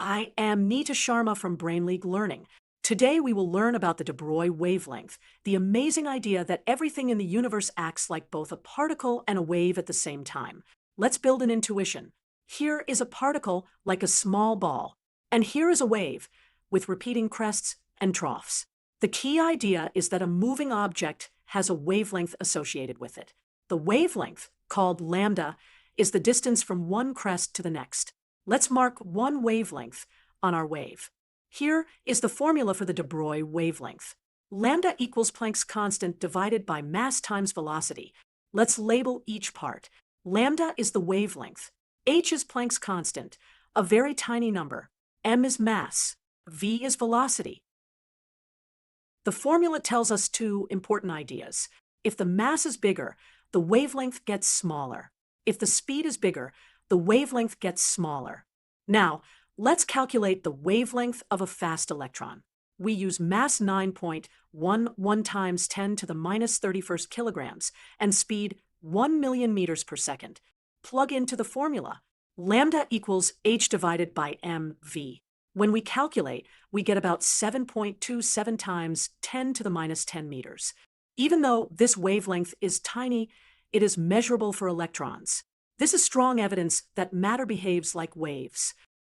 I am Neeta Sharma from Brain League Learning. Today we will learn about the de Broglie wavelength, the amazing idea that everything in the universe acts like both a particle and a wave at the same time. Let's build an intuition. Here is a particle like a small ball, and here is a wave with repeating crests and troughs. The key idea is that a moving object has a wavelength associated with it. The wavelength, called lambda, is the distance from one crest to the next. Let's mark one wavelength on our wave. Here is the formula for the de Broglie wavelength. Lambda equals Planck's constant divided by mass times velocity. Let's label each part. Lambda is the wavelength. H is Planck's constant, a very tiny number. M is mass. V is velocity. The formula tells us two important ideas. If the mass is bigger, the wavelength gets smaller. If the speed is bigger, the wavelength gets smaller. Now, let's calculate the wavelength of a fast electron. We use mass 9.11 times 10 to the minus 31st kilograms and speed 1 million meters per second. Plug into the formula. Lambda equals h divided by mv. When we calculate, we get about 7.27 times 10 to the minus 10 meters. Even though this wavelength is tiny, it is measurable for electrons. This is strong evidence that matter behaves like waves.